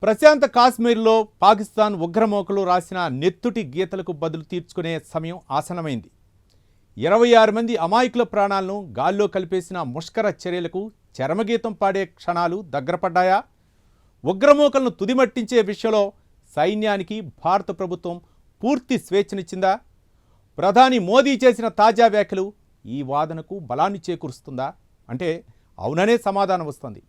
ప్రశాంత కాశ్మీర్లో పాకిస్తాన్ ఉగ్రమోకలు రాసిన నెత్తుటి గీతలకు బదులు తీర్చుకునే సమయం ఆసన్నమైంది. 26 మంది అమాయకుల ప్రాణాలను గాల్లో కలిపేసిన ముష్కర చర్యలకు చరమగీతం పాడే క్షణాలు దగ్గరపడ్డాయా? ఉగ్రమోకలను తుదిమట్టించే విషయంలో సైన్యానికి భారత ప్రభుత్వం పూర్తి స్వేచ్ఛనిచ్చిందా? ప్రధాని మోదీ చేసిన తాజా వ్యాఖ్యలు ఈ వాదనకు బలాన్ని చేకూరుస్తుందా? అంటే అవుననే సమాధానం వస్తుంది.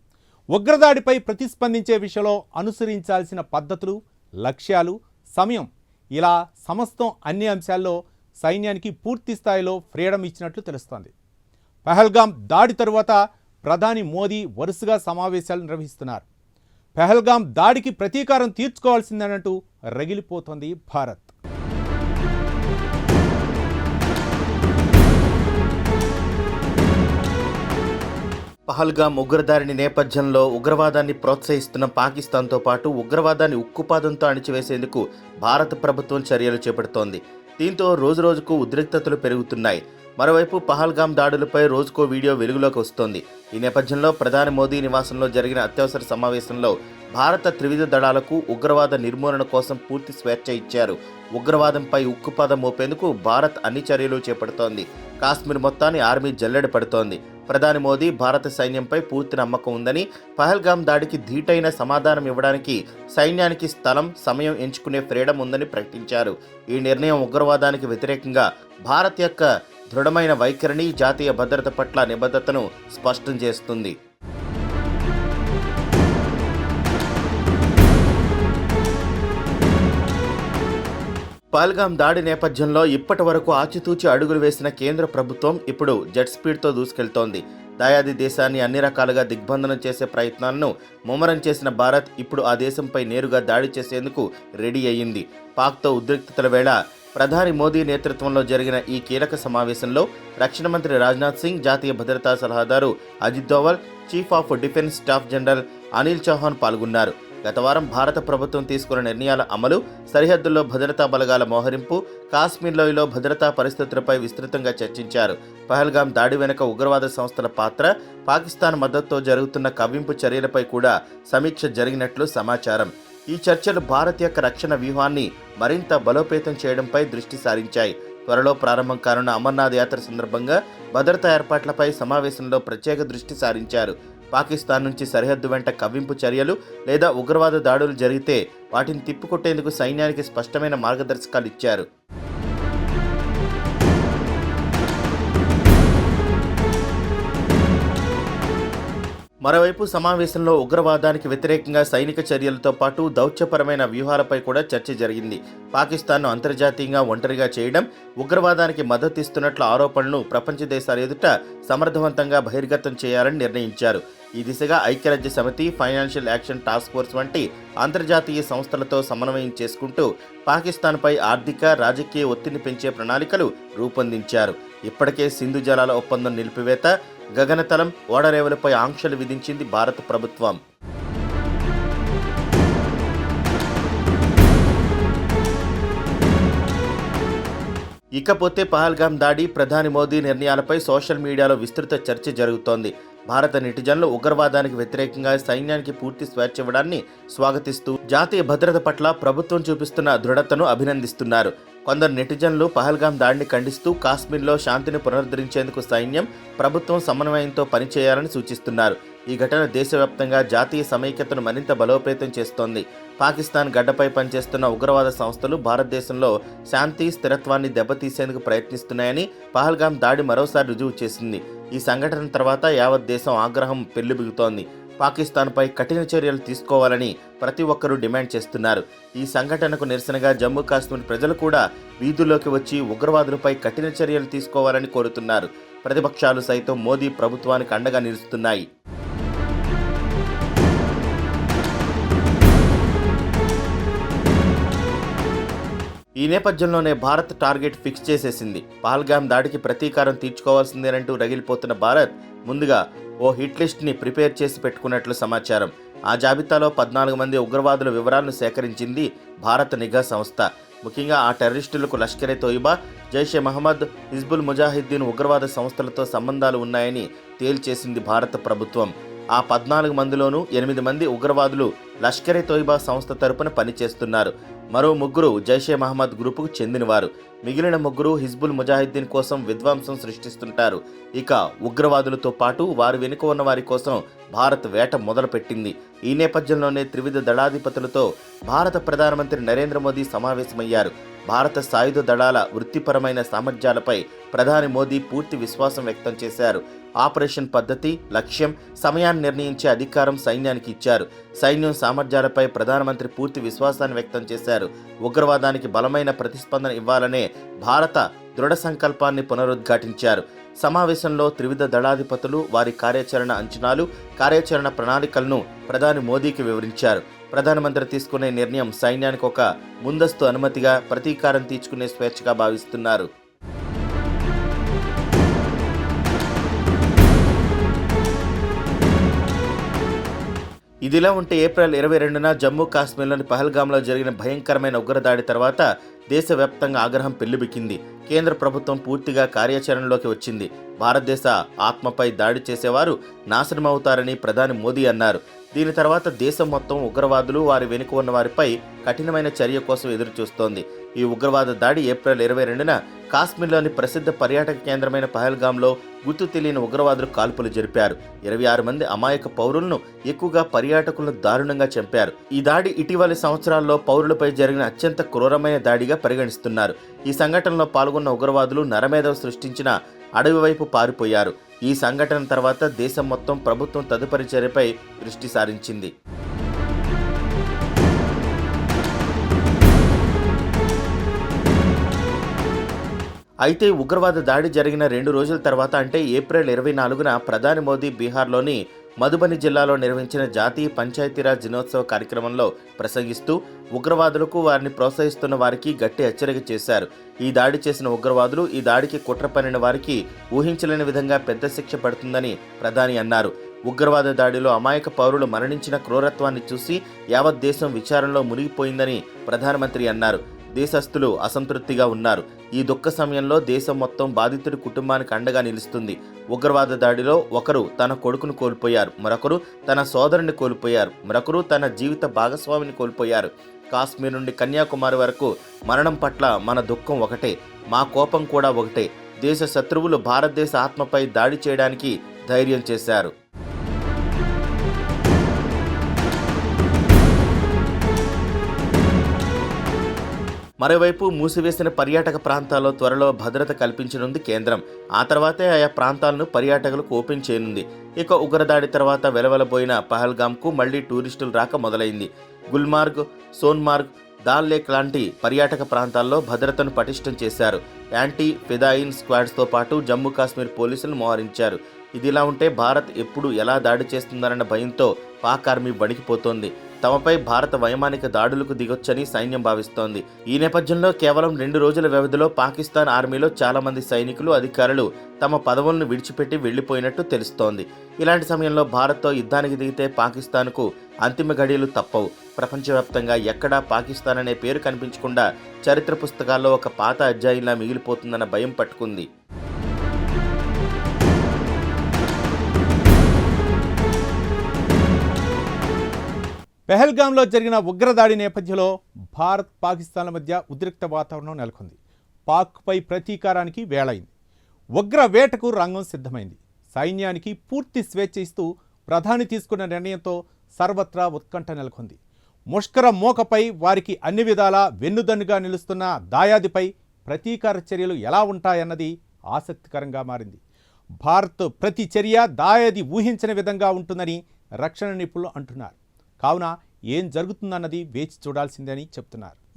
ఉగ్రదాడిపై ప్రతిస్పందించే విషయంలో అనుసరించాల్సిన పద్ధతులు, లక్ష్యాలు, సమయం ఇలా సమస్తం అన్ని అంశాల్లో సైన్యానికి పూర్తి స్థాయిలో ఫ్రీడమ్ ఇచ్చినట్లు తెలుస్తోంది. పహల్గామ్ దాడి తరువాత ప్రధాని మోదీ వరుసగా సమావేశాలు నిర్వహిస్తున్నారు. పహల్గామ్ దాడికి ప్రతీకారం తీర్చుకోవాల్సిందేనంటూ రగిలిపోతోంది భారత్. పహల్గామ్ ఉగ్రదాడిని నేపథ్యంలో ఉగ్రవాదాన్ని ప్రోత్సహిస్తున్న పాకిస్తాన్తో పాటు ఉగ్రవాదాన్ని ఉక్కుపాదంతో అణిచివేసేందుకు భారత ప్రభుత్వం చర్యలు చేపడుతోంది. దీంతో రోజురోజుకు ఉద్రిక్తతలు పెరుగుతున్నాయి. మరోవైపు పహల్గామ్ దాడులపై రోజుకో వీడియో వెలుగులోకి వస్తోంది. ఈ నేపథ్యంలో ప్రధాని మోదీ నివాసంలో జరిగిన అత్యవసర సమావేశంలో భారత త్రివిధ దళాలకు ఉగ్రవాద నిర్మూలన కోసం పూర్తి స్వేచ్ఛ ఇచ్చారు. ఉగ్రవాదంపై ఉక్కుపాదం మోపేందుకు భారత్ అన్ని చర్యలు చేపడుతోంది. కాశ్మీర్ మొత్తాన్ని ఆర్మీ జల్లెడ పడుతోంది. ప్రధాని మోదీ భారత సైన్యంపై పూర్తి నమ్మకం ఉందని, పహల్గామ్ దాడికి ధీటైన సమాధానం ఇవ్వడానికి సైన్యానికి స్థలం, సమయం ఎంచుకునే ఫ్రీడమ్ ఉందని ప్రకటించారు. ఈ నిర్ణయం ఉగ్రవాదానికి వ్యతిరేకంగా భారత్ యొక్క దృఢమైన వైఖరిని, జాతీయ భద్రత పట్ల నిబద్ధతను స్పష్టం చేస్తుంది. పహల్గామ్ దాడి నేపథ్యంలో ఇప్పటి వరకు ఆచితూచి అడుగులు వేసిన కేంద్ర ప్రభుత్వం ఇప్పుడు జెట్ స్పీడ్తో దూసుకెళ్తోంది. దాయాది దేశాన్ని అన్ని రకాలుగా దిగ్బంధనం చేసే ప్రయత్నాలను ముమ్మరం చేసిన భారత్ ఇప్పుడు ఆ దేశంపై నేరుగా దాడి చేసేందుకు రెడీ అయ్యింది. పాక్తో ఉద్రిక్తతల వేళ ప్రధాని మోదీ నేతృత్వంలో జరిగిన ఈ కీలక సమావేశంలో రక్షణ మంత్రి రాజ్నాథ్ సింగ్, జాతీయ భద్రతా సలహాదారు Ajit Doval, chief of defence staff general Anil Chauhan పాల్గొన్నారు. గత వారం భారత ప్రభుత్వం తీసుకున్న నిర్ణయాల అమలు, సరిహద్దుల్లో భద్రతా బలగాల మోహరింపు, కాశ్మీర్ లోయలో భద్రతా పరిస్థితులపై విస్తృతంగా చర్చించారు. పహల్గామ్ దాడి వెనుక ఉగ్రవాద సంస్థల పాత్ర, పాకిస్తాన్ మద్దతుతో జరుగుతున్న కవ్వింపు చర్యలపై కూడా సమీక్ష జరిగినట్లు సమాచారం. ఈ చర్చలు భారత్ యొక్క రక్షణ వ్యూహాన్ని మరింత బలోపేతం చేయడంపై దృష్టి సారించాయి. త్వరలో ప్రారంభం కానున్న అమర్నాథ్ యాత్ర సందర్భంగా భద్రతా ఏర్పాట్లపై సమావేశంలో ప్రత్యేక దృష్టి సారించారు. పాకిస్తాన్ నుంచి సరిహద్దు వెంట కవ్వింపు చర్యలు లేదా ఉగ్రవాద దాడులు జరిగితే వాటిని తిప్పికొట్టేందుకు సైన్యానికి స్పష్టమైన మార్గదర్శకాలు ఇచ్చారు. మరోవైపు సమావేశంలో ఉగ్రవాదానికి వ్యతిరేకంగా సైనిక చర్యలతో పాటు దౌత్యపరమైన వ్యూహాలపై కూడా చర్చ జరిగింది. పాకిస్తాన్ను అంతర్జాతీయంగా ఒంటరిగా చేయడం, ఉగ్రవాదానికి మద్దతిస్తున్నట్లు ఆరోపణలను ప్రపంచ దేశాల ఎదుట సమర్థవంతంగా బహిర్గతం చేయాలని నిర్ణయించారు. ఈ దిశగా ఐక్యరాజ్య సమితి, ఫైనాన్షియల్ యాక్షన్ టాస్క్ ఫోర్స్ వంటి అంతర్జాతీయ సంస్థలతో సమన్వయం చేసుకుంటూ పాకిస్తాన్పై ఆర్థిక, రాజకీయ ఒత్తిడిని పెంచే ప్రణాళికలు రూపొందించారు. ఇప్పటికే సింధు జలాల ఒప్పందం నిలిపివేత, గగనతలం, ఓడరేవులపై ఆంక్షలు విధించింది భారత ప్రభుత్వం. ఇకపోతే పహల్గామ్ దాడి, ప్రధాని మోదీ నిర్ణయాలపై సోషల్ మీడియాలో విస్తృత చర్చ జరుగుతోంది. భారత నెటిజన్లు ఉగ్రవాదానికి వ్యతిరేకంగా సైన్యానికి పూర్తి స్వేచ్ఛ ఇవ్వడాన్ని స్వాగతిస్తూ జాతీయ భద్రత పట్ల ప్రభుత్వం చూపిస్తున్న దృఢతను అభినందిస్తున్నారు. కొందరు నెటిజన్లు పహల్గామ్ దాడిని ఖండిస్తూ కాశ్మీర్లో శాంతిని పునరుద్ధరించేందుకు సైన్యం, ప్రభుత్వం సమన్వయంతో పనిచేయాలని సూచిస్తున్నారు. ఈ ఘటన దేశవ్యాప్తంగా జాతీయ సమైక్యతను మరింత బలోపేతం చేస్తోంది. పాకిస్తాన్ గడ్డపై పనిచేస్తున్న ఉగ్రవాద సంస్థలు భారతదేశంలో శాంతి, స్థిరత్వాన్ని దెబ్బతీసేందుకు ప్రయత్నిస్తున్నాయని పహల్గామ్ దాడి మరోసారి రుజువు చేసింది. ఈ సంఘటన తర్వాత యావత్ దేశం ఆగ్రహం పెళ్లిబిగుతోంది. పాకిస్తాన్పై కఠిన చర్యలు తీసుకోవాలని ప్రతి ఒక్కరూ డిమాండ్ చేస్తున్నారు. ఈ సంఘటనకు నిరసనగా జమ్మూ కాశ్మీర్ ప్రజలు కూడా వీధుల్లోకి వచ్చి ఉగ్రవాదులపై కఠిన చర్యలు తీసుకోవాలని కోరుతున్నారు. ప్రతిపక్షాలు సైతం మోదీ ప్రభుత్వానికి అండగా నిలుస్తున్నాయి. ఈ నేపథ్యంలోనే భారత్ టార్గెట్ ఫిక్స్ చేసేసింది. పహల్గామ్ దాడికి ప్రతీకారం తీర్చుకోవాల్సిందేనంటూ రగిలిపోతున్న భారత్ ముందుగా ఓ హిట్ లిస్ట్ని ప్రిపేర్ చేసి పెట్టుకున్నట్లు సమాచారం. ఆ జాబితాలో 14 మంది ఉగ్రవాదుల వివరాలను సేకరించింది భారత నిఘా సంస్థ. ముఖ్యంగా ఆ టెర్రరిస్టులకు లష్కరే తోయిబా, జైషే మహమ్మద్, హిజ్బుల్ ముజాహిద్దీన్ ఉగ్రవాద సంస్థలతో సంబంధాలు ఉన్నాయని తేల్చేసింది భారత ప్రభుత్వం. ఆ 14 మందిలోనూ 8 మంది ఉగ్రవాదులు లష్కరే తోయిబా సంస్థ తరపున పనిచేస్తున్నారు. మరో 3 జైషే మహమ్మద్ గ్రూపుకు చెందినవారు. మిగిలిన 3 హిజ్బుల్ ముజాహిద్దీన్ కోసం విధ్వంసం సృష్టిస్తుంటారు. ఇక ఉగ్రవాదులతో పాటు వారి వెనుక ఉన్న వారి కోసం భారత్ వేట మొదలుపెట్టింది. ఈ నేపథ్యంలోనే త్రివిధ దళాధిపతులతో భారత ప్రధానమంత్రి నరేంద్ర మోదీ సమావేశమయ్యారు. భారత సాయుధ దళాల వృత్తిపరమైన సామర్థ్యాలపై ప్రధాని మోదీ పూర్తి విశ్వాసం వ్యక్తం చేశారు. ఆపరేషన్ పద్ధతి, లక్ష్యం, సమయాన్ని నిర్ణయించే అధికారం సైన్యానికి ఇచ్చారు. సైన్యం సామర్థ్యాలపై ప్రధానమంత్రి పూర్తి విశ్వాసాన్ని వ్యక్తం చేశారు. ఉగ్రవాదానికి బలమైన ప్రతిస్పందన ఇవ్వాలనే భారత దృఢ సంకల్పాన్ని పునరుద్ఘాటించారు. సమావేశంలో త్రివిధ దళాధిపతులు వారి కార్యాచరణ అంచనాలు, కార్యాచరణ ప్రణాళికలను ప్రధాని మోదీకి వివరించారు. ప్రధానమంత్రి తీసుకునే నిర్ణయం సైన్యానికి ఒక ముందస్తు అనుమతిగా, ప్రతీకారం తీర్చుకునే స్వేచ్ఛగా భావిస్తున్నారు. ఇదిలా ఉంటే ఏప్రిల్ 22న జమ్మూ కాశ్మీర్లోని పహల్గామ్లో జరిగిన భయంకరమైన ఉగ్రదాడి తర్వాత దేశవ్యాప్తంగా ఆగ్రహం పెల్లుబిక్కింది. కేంద్ర ప్రభుత్వం పూర్తిగా కార్యాచరణలోకి వచ్చింది. భారతదేశ ఆత్మపై దాడి చేసేవారు నాశనమవుతారని ప్రధాని మోదీ అన్నారు. దీని తర్వాత దేశం మొత్తం ఉగ్రవాదులు, వారి వెనుక ఉన్న వారిపై కఠినమైన చర్య కోసం ఎదురుచూస్తోంది. ఈ ఉగ్రవాద దాడి ఏప్రిల్ 22న కాశ్మీర్లోని ప్రసిద్ధ పర్యాటక కేంద్రమైన పహల్గామ్లో గుర్తు తెలియని ఉగ్రవాదులు కాల్పులు జరిపారు. 26 మంది అమాయక పౌరులను, ఎక్కువగా పర్యాటకులను దారుణంగా చంపారు. ఈ దాడి ఇటీవలి సంవత్సరాల్లో పౌరులపై జరిగిన అత్యంత క్రూరమైన దాడిగా పరిగణిస్తున్నారు. ఈ సంఘటనలో పాల్గొన్న ఉగ్రవాదులు నరమేధం సృష్టించిన అడవి వైపు పారిపోయారు. ఈ సంఘటన తర్వాత దేశం మొత్తం ప్రభుత్వం తదుపరి చర్యపై దృష్టి సారించింది. అయితే ఉగ్రవాద దాడి జరిగిన 2 రోజుల తర్వాత అంటే ఏప్రిల్ 24న ప్రధాని మోదీ బీహార్లోని మధుబని జిల్లాలో నిర్వహించిన జాతీయ పంచాయతీరాజ్ దినోత్సవ కార్యక్రమంలో ప్రసంగిస్తూ ఉగ్రవాదులకు, వారిని ప్రోత్సహిస్తున్న వారికి గట్టి హెచ్చరిక చేశారు. ఈ దాడి చేసిన ఉగ్రవాదులు, ఈ దాడికి కుట్ర పన్నిన వారికి ఊహించలేని విధంగా పెద్ద శిక్ష పడుతుందని ప్రధాని అన్నారు. ఉగ్రవాద దాడిలో అమాయక పౌరులు మరణించిన క్రూరత్వాన్ని చూసి యావత్ దేశం విచారణలో మునిగిపోయిందని ప్రధానమంత్రి అన్నారు. దేశస్థులు అసంతృప్తిగా ఉన్నారు. ఈ దుఃఖ సమయంలో దేశం మొత్తం బాధితుడి కుటుంబానికి అండగా నిలుస్తుంది. ఉగ్రవాద దాడిలో ఒకరు తన కొడుకును కోల్పోయారు, మరొకరు తన సోదరుని కోల్పోయారు, మరొకరు తన జీవిత భాగస్వామిని కోల్పోయారు. కాశ్మీర్ నుండి కన్యాకుమారి వరకు మరణం పట్ల మన దుఃఖం ఒకటే, మా కోపం కూడా ఒకటే. దేశ శత్రువులు భారతదేశ ఆత్మపై దాడి చేయడానికి ధైర్యం చేశారు. మరోవైపు మూసివేసిన పర్యాటక ప్రాంతాల్లో త్వరలో భద్రత కల్పించనుంది కేంద్రం. ఆ తర్వాతే ఆయా ప్రాంతాలను పర్యాటకులకు ఓపెన్ చేయనుంది. ఇక ఉగ్రదాడి తర్వాత వెలవెలబోయిన పహల్గామ్కు మళ్లీ టూరిస్టులు రాక మొదలైంది. గుల్మార్గ్, సోన్మార్గ్, దాల్ లేక్ లాంటి పర్యాటక ప్రాంతాల్లో భద్రతను పటిష్టం చేశారు. యాంటీ ఫిదాయిన్ స్క్వాడ్స్తో పాటు జమ్మూ కాశ్మీర్ పోలీసులను మోహరించారు. ఇదిలా ఉంటే భారత్ ఎప్పుడు ఎలా దాడి చేస్తుందన్న భయంతో పాక్ ఆర్మీ వణికిపోతోంది. తమపై భారత వైమానిక దాడులకు దిగొచ్చని సైన్యం భావిస్తోంది. ఈ నేపథ్యంలో కేవలం 2 రోజుల వ్యవధిలో పాకిస్తాన్ ఆర్మీలో చాలా మంది సైనికులు, అధికారులు తమ పదవులను విడిచిపెట్టి వెళ్లిపోయినట్టు తెలుస్తోంది. ఇలాంటి సమయంలో భారత్తో యుద్ధానికి దిగితే పాకిస్తాన్కు అంతిమ ఘడియలు తప్పవు. ప్రపంచవ్యాప్తంగా ఎక్కడా పాకిస్తాన్ అనే పేరు కనిపించకుండా చరిత్ర పుస్తకాల్లో ఒక పాత అధ్యాయంలా మిగిలిపోతుందన్న భయం పట్టుకుంది. పెహల్గాంలో జరిగిన ఉగ్రదాడి నేపథ్యంలో భారత్, పాకిస్తాన్ల మధ్య ఉద్రిక్త వాతావరణం నెలకొంది. పాక్పై ప్రతీకారానికి వేళైంది. ఉగ్ర వేటకు రంగం సిద్ధమైంది. సైన్యానికి పూర్తి స్వేచ్ఛ ఇస్తూ ప్రధాని తీసుకున్న నిర్ణయంతో సర్వత్రా ఉత్కంఠ నెలకొంది. ముష్కర మోకపై వారికి అన్ని విధాలా వెన్నుదన్నుగా నిలుస్తున్న దాయాదిపై ప్రతీకార చర్యలు ఎలా ఉంటాయన్నది ఆసక్తికరంగా మారింది. భారత్ ప్రతి చర్య దాయాది ఊహించని విధంగా ఉంటుందని రక్షణ నిపుణులు అంటున్నారు. కావున ఏం జరుగుతుందన్నది వేచి చూడాల్సిందని చెప్తున్నారు.